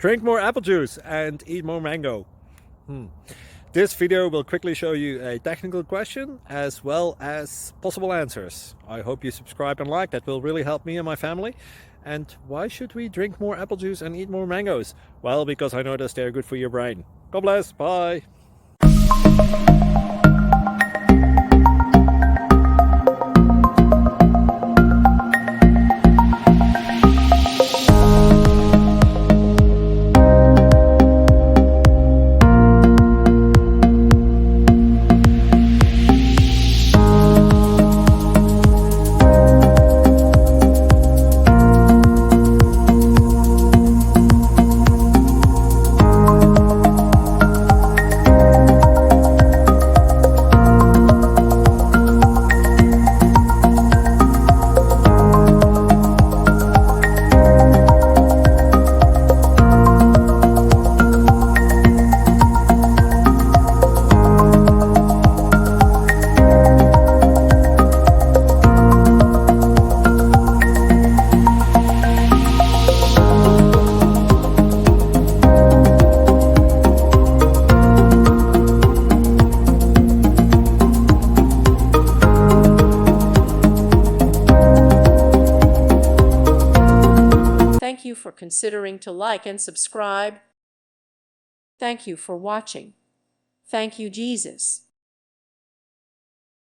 Drink more apple juice and eat more mango. This video will quickly show you a technical question as well as possible answers. I hope you subscribe and like, that will really help me and my family. And why should we drink more apple juice and eat more mangoes? Well, because I noticed they're good for your brain. God bless, bye. Thank you for considering to like and subscribe. Thank you for watching. Thank you, Jesus.